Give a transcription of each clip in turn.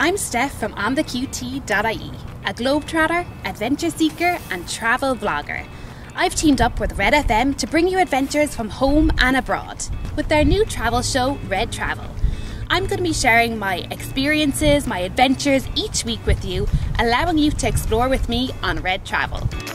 I'm Steph from OnTheQT.ie, a globetrotter, adventure seeker and travel vlogger. I've teamed up with Red FM to bring you adventures from home and abroad with their new travel show, RedTravel. I'm going to be sharing my experiences, my adventures each week with you, allowing you to explore with me on RedTravel.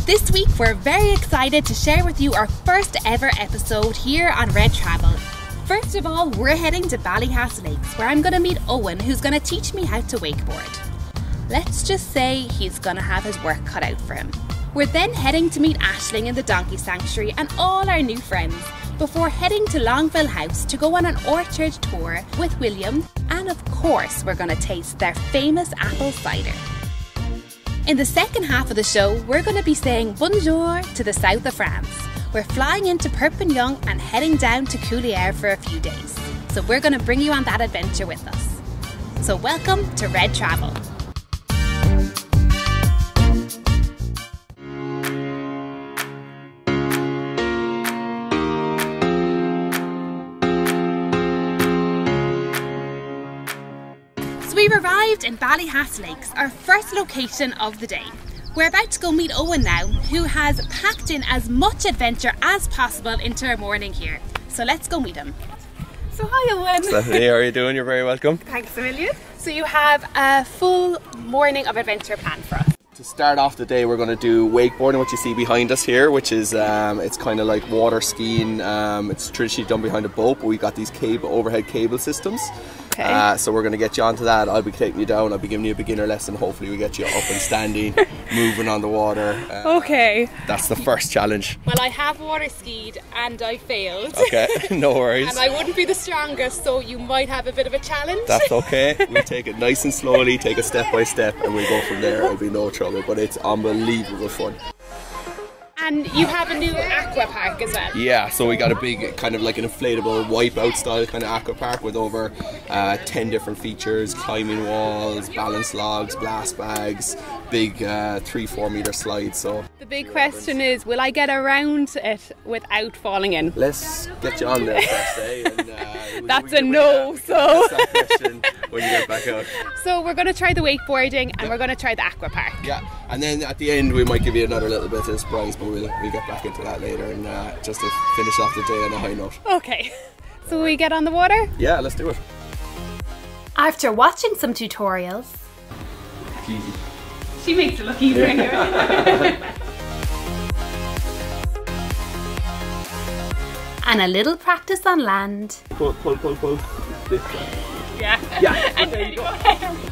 This week we're very excited to share with you our first ever episode here on RedTravel. First of all, we're heading to Ballyhass Lakes where I'm going to meet Eoin, who's going to teach me how to wakeboard. Let's just say he's going to have his work cut out for him. We're then heading to meet Aisling in the Donkey Sanctuary and all our new friends before heading to Longueville House to go on an orchard tour with William, and of course we're going to taste their famous apple cider. In the second half of the show, we're going to be saying bonjour to the south of France. We're flying into Perpignan and heading down to Collioure for a few days. So we're going to bring you on that adventure with us. So welcome to RedTravel. We've arrived in Ballyhass Lakes, our first location of the day. We're about to go meet Eoin now, who has packed in as much adventure as possible into our morning here. So let's go meet him. So hi Eoin. Stephanie, how are you doing? You're very welcome. Thanks a million. So you have a full morning of adventure planned for us. To start off the day, we're going to do wakeboarding, what you see behind us here, which is it's kind of like water skiing. It's traditionally done behind a boat, but we got these overhead cable systems. Okay. So we're going to get you onto that. I'll be taking you down. I'll be giving you a beginner lesson. Hopefully we get you up and standing, moving on the water. Okay. That's the first challenge. Well, I have water skied and I failed. Okay, no worries. And I wouldn't be the strongest, so you might have a bit of a challenge. That's okay. We'll take it nice and slowly, take it step by step, and we'll go from there. It'll be no trouble, but it's unbelievable fun. And you have a new aqua park as well? Yeah, so we got a big kind of like an inflatable wipeout style kind of aqua park with over 10 different features, climbing walls, balance logs, blast bags, big 3-4 meter slides. So the big question is, will I get around it without falling in? Let's get you on there first, eh? And, that's a no, so that's that question when you get back out. So we're going to try the wakeboarding and we're going to try the aqua park. Yeah, and then at the end we might give you another little bit of surprise, but we'll get back into that later, and just to finish off the day on a high note. Okay, so we get on the water? Yeah, let's do it. After watching some tutorials, Easy. She makes it look easier anyway. And a little practice on land. Pull. This way. Yeah. Yeah. And there you go.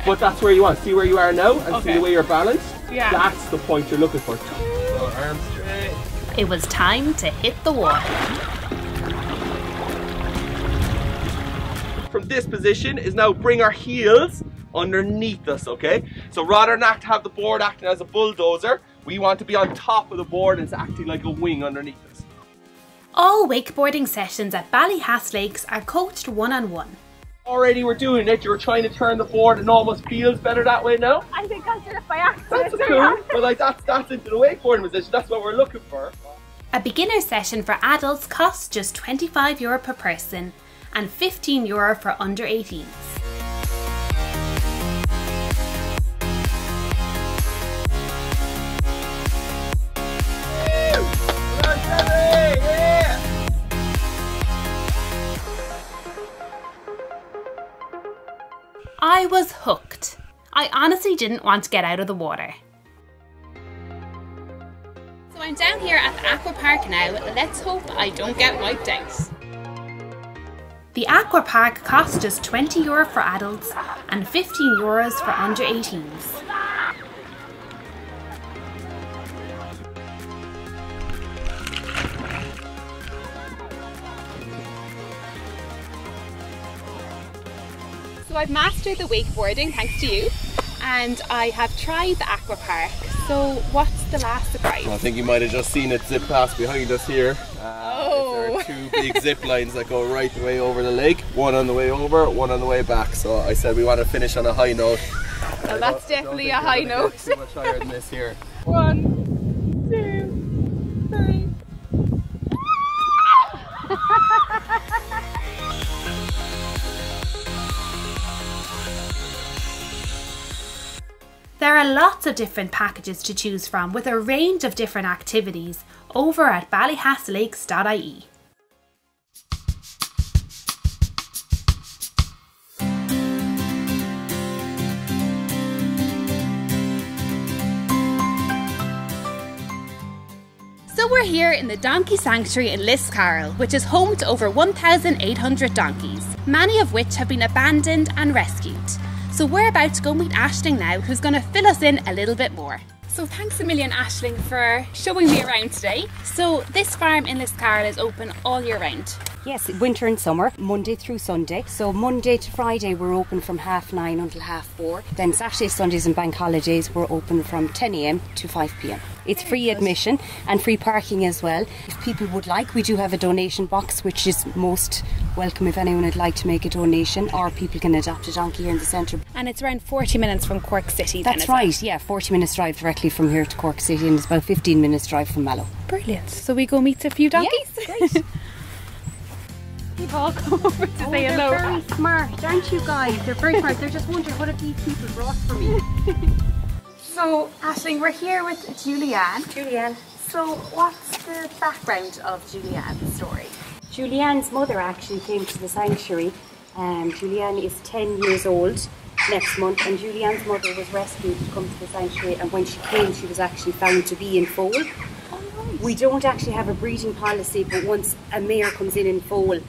But that's where you want. See where you are now, and see the way you're balanced. Yeah. That's the point you're looking for. Arms straight. It was time to hit the water. From this position is now bring our heels underneath us, okay? So rather than have the board acting as a bulldozer, we want to be on top of the board and it's acting like a wing underneath us. All wakeboarding sessions at Ballyhass Lakes are coached one-on-one. Already we're doing it, you're trying to turn the board and almost feels better that way now. I think I did it by accident. That's cool, but like that's into the wakeboarding position, that's what we're looking for. A beginner session for adults costs just €25 per person and €15 for under 18s. I was hooked. I honestly didn't want to get out of the water. So I'm down here at the aqua park now. Let's hope I don't get wiped out. The aqua park costs just €20 for adults and €15 for under 18s. So I've mastered the wakeboarding thanks to you, and I have tried the aqua park. So what's the last surprise? I think you might have just seen it zip past behind us here. There are two big zip lines that go right the way over the lake. One on the way over, one on the way back. So I said we want to finish on a high note. Well, that's definitely a high note. Too much higher than this here. 1, 2, 3. There are lots of different packages to choose from with a range of different activities over at Ballyhass.ie. So we're here in the Donkey Sanctuary in Liscarroll, which is home to over 1,800 donkeys, many of which have been abandoned and rescued. So we're about to go meet Aisling now, who's going to fill us in a little bit more. So thanks a million, Aisling, for showing me around today. So this farm in Liscarroll is open all year round? Yes, winter and summer, Monday through Sunday. So Monday to Friday we're open from 9:30 until 4:30. Then Saturdays, Sundays and bank holidays we're open from 10 a.m. to 5 p.m. It's free admission and free parking as well. If people would like, we do have a donation box, which is most welcome if anyone would like to make a donation, or people can adopt a donkey here in the centre. And it's around 40 minutes from Cork City then, That's right, yeah, 40 minutes drive directly from here to Cork City, and it's about 15 minutes drive from Mallow. Brilliant. So we go meet a few donkeys? Yes, great. We've all come over to say hello. They're very smart, aren't you guys? They're very smart. They're just wondering, what have these people brought for me? So, Aisling, we're here with Julianne. Julianne. So, what's the background of Julianne's story? Julianne's mother actually came to the sanctuary. Julianne is 10 years old next month, and Julianne's mother was rescued to come to the sanctuary, and when she came she was actually found to be in foal. Oh, nice. We don't actually have a breeding policy, but once a mare comes in foal,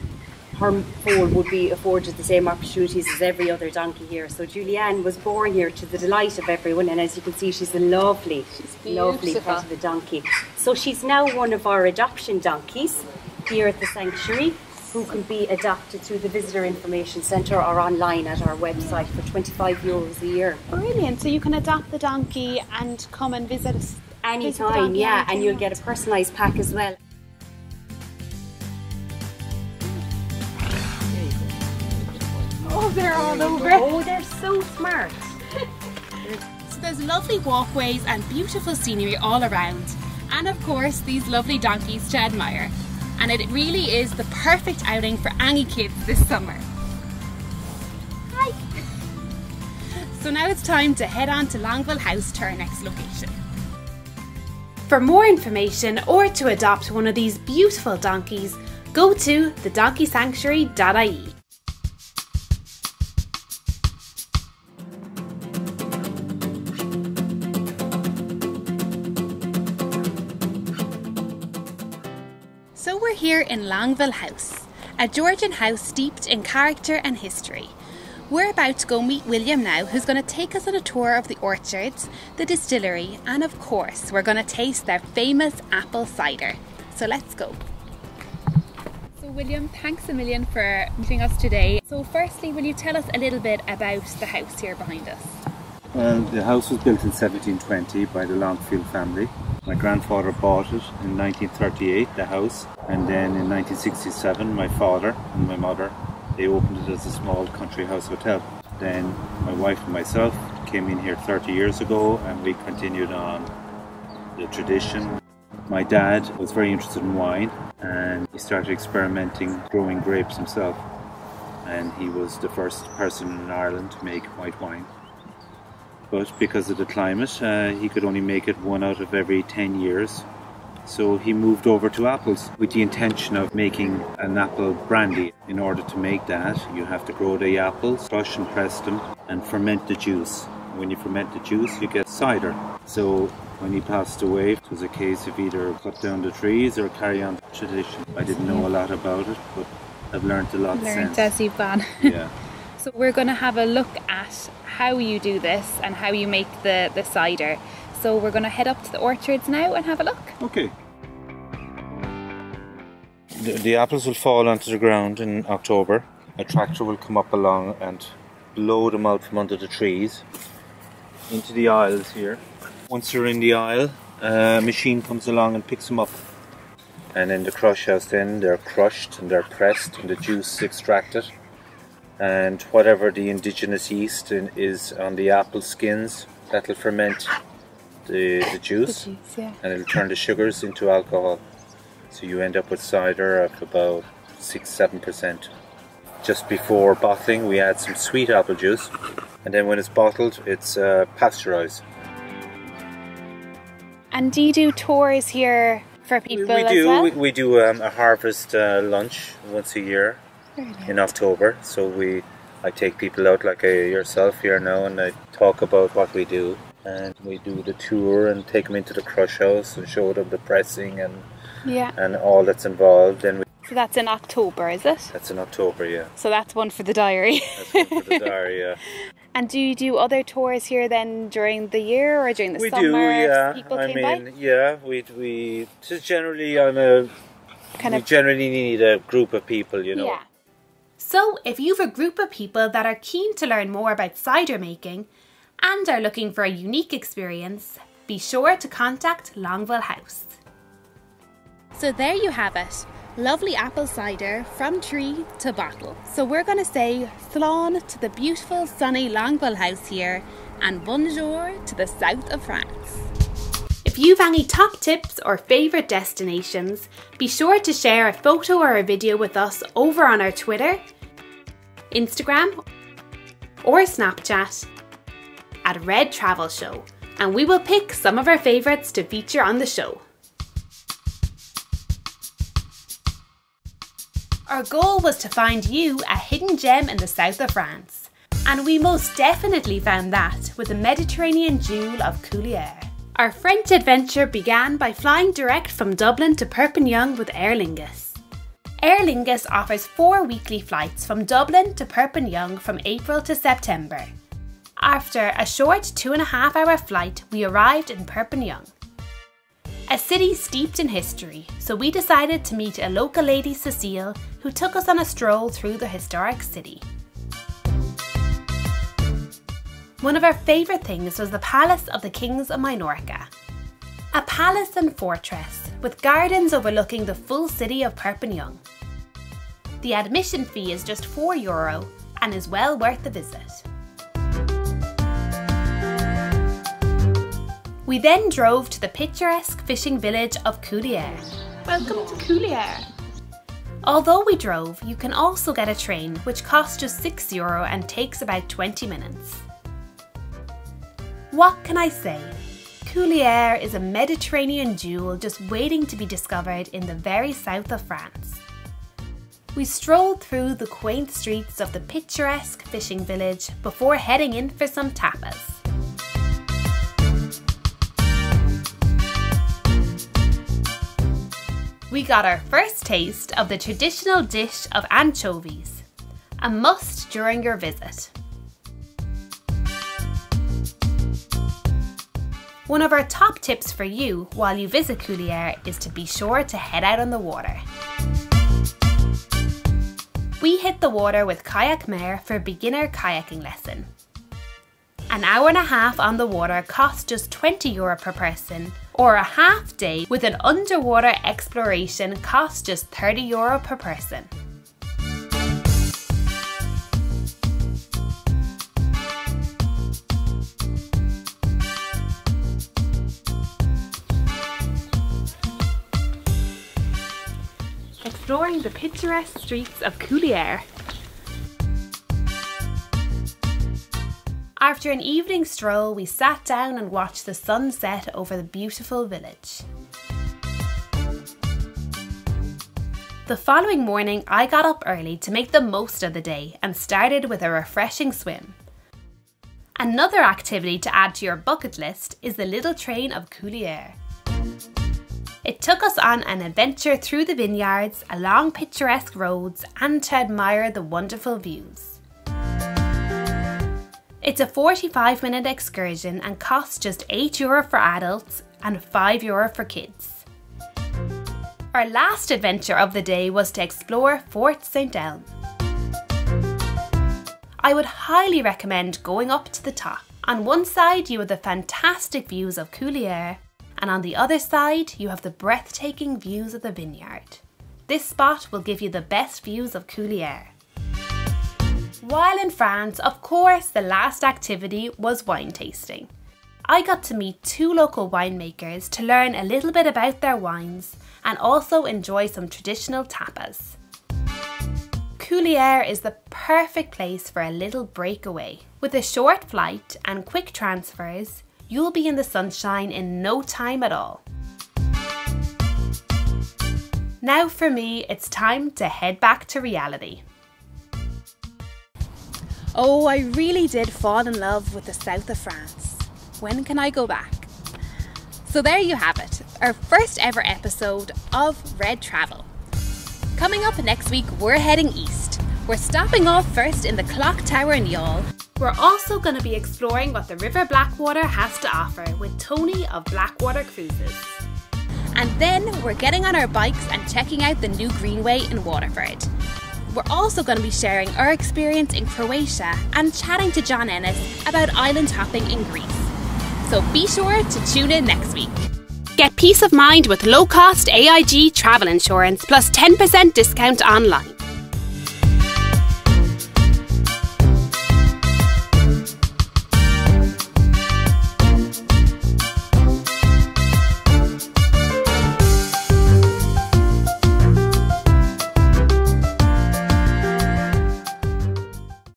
her foal would be afforded the same opportunities as every other donkey here. So Julianne was born here to the delight of everyone, and as you can see she's a lovely pet of a donkey. So she's now one of our adoption donkeys here at the sanctuary, who can be adopted through the Visitor Information Centre or online at our website for €25 a year. Brilliant. So you can adopt the donkey and come and visit us anytime, yeah, and you'll get a personalised pack as well. Oh, they're all over. Oh, they're so smart. So there's lovely walkways and beautiful scenery all around. And of course, these lovely donkeys to admire. And it really is the perfect outing for any kids this summer. Hi! So now it's time to head on to Longueville House to our next location. For more information or to adopt one of these beautiful donkeys, go to thedonkeysanctuary.ie. So we're here in Longueville House, a Georgian house steeped in character and history. We're about to go meet William now, who's going to take us on a tour of the orchards, the distillery, and of course we're going to taste their famous apple cider. So let's go. So William, thanks a million for meeting us today. So firstly, will you tell us a little bit about the house here behind us? Well, the house was built in 1720 by the Longville family. My grandfather bought it in 1938, the house, and then in 1967 my father and my mother, they opened it as a small country house hotel. Then my wife and myself came in here 30 years ago, and we continued on the tradition. My dad was very interested in wine, and he started experimenting growing grapes himself, and he was the first person in Ireland to make white wine. But because of the climate, he could only make it 1 out of every 10 years. So he moved over to apples with the intention of making an apple brandy. In order to make that, you have to grow the apples, crush and press them, and ferment the juice. When you ferment the juice, you get cider. So when he passed away, it was a case of either cut down the trees or carry on the tradition. I didn't know a lot about it, but I've learned a lot since. Learned as you've gone. Yeah. So we're going to have a look at how you do this and how you make the cider. So we're going to head up to the orchards now and have a look. Okay. The apples will fall onto the ground in October. A tractor will come up along and blow them out from under the trees into the aisles here. Once you're in the aisle, a machine comes along and picks them up. And in the crush house then they're crushed and they're pressed and the juice extracted. And whatever the indigenous yeast is on the apple skins, that'll ferment the juice, yeah. And it'll turn the sugars into alcohol. So you end up with cider of about 6-7%. Just before bottling we add some sweet apple juice, and then when it's bottled it's pasteurized. And do you do tours here for people as well? We do a harvest lunch once a year. Brilliant. In October. So I take people out like yourself here now, and I talk about what we do. And we do the tour and take them into the crush house and show them the pressing and all that's involved. Then so that's in October, is it? That's in October, yeah. So that's one for the diary. That's one for the diary, yeah. And do you do other tours here then during the year or during the summer? We do, yeah. People came by? Yeah. We just generally we generally need a group of people, you know. Yeah. So if you've a group of people that are keen to learn more about cider making and are looking for a unique experience, be sure to contact Longueville House. So there you have it. Lovely apple cider from tree to bottle. So we're going to say slán to the beautiful sunny Longueville House here and bonjour to the south of France. If you've any top tips or favourite destinations, be sure to share a photo or a video with us over on our Twitter, Instagram or Snapchat at RedTravel Show, and we will pick some of our favourites to feature on the show. Our goal was to find you a hidden gem in the south of France, and we most definitely found that with the Mediterranean jewel of Collioure. Our French adventure began by flying direct from Dublin to Perpignan with Aer Lingus. Aer Lingus offers 4 weekly flights from Dublin to Perpignan from April to September. After a short 2.5-hour flight, we arrived in Perpignan, a city steeped in history, so we decided to meet a local lady, Cecile, who took us on a stroll through the historic city. One of our favourite things was the Palace of the Kings of Minorca. A palace and fortress with gardens overlooking the full city of Perpignan. The admission fee is just €4 and is well worth the visit. We then drove to the picturesque fishing village of Collioure. Welcome to Collioure. Although we drove, you can also get a train which costs just €6 and takes about 20 minutes. What can I say? Collioure is a Mediterranean jewel just waiting to be discovered in the very south of France. We strolled through the quaint streets of the picturesque fishing village before heading in for some tapas. We got our first taste of the traditional dish of anchovies, a must during your visit. One of our top tips for you while you visit Collioure is to be sure to head out on the water. We hit the water with Kayak Mare for a beginner kayaking lesson. An hour and a half on the water costs just €20 per person, or a half day with an underwater exploration costs just €30 per person. Exploring the picturesque streets of Collioure. After an evening stroll, we sat down and watched the sun set over the beautiful village. The following morning, I got up early to make the most of the day and started with a refreshing swim. Another activity to add to your bucket list is the little train of Collioure. It took us on an adventure through the vineyards, along picturesque roads, and to admire the wonderful views. It's a 45-minute excursion and costs just €8 for adults and €5 for kids. Our last adventure of the day was to explore Fort St. Elm. I would highly recommend going up to the top. On one side you have the fantastic views of Collioure, and on the other side you have the breathtaking views of the vineyard. This spot will give you the best views of Collioure. While in France, of course, the last activity was wine tasting. I got to meet 2 local winemakers to learn a little bit about their wines and also enjoy some traditional tapas. Collioure is the perfect place for a little breakaway. With a short flight and quick transfers, you'll be in the sunshine in no time at all. Now for me, it's time to head back to reality. Oh, I really did fall in love with the south of France. When can I go back? So there you have it, our first ever episode of RedTravel. Coming up next week, we're heading east. We're stopping off first in the Clock Tower in Youghal. We're also going to be exploring what the River Blackwater has to offer with Tony of Blackwater Cruises. And then we're getting on our bikes and checking out the new Greenway in Waterford. We're also going to be sharing our experience in Croatia and chatting to John Ennis about island hopping in Greece. So be sure to tune in next week. Get peace of mind with low-cost AIG travel insurance plus 10% discount online.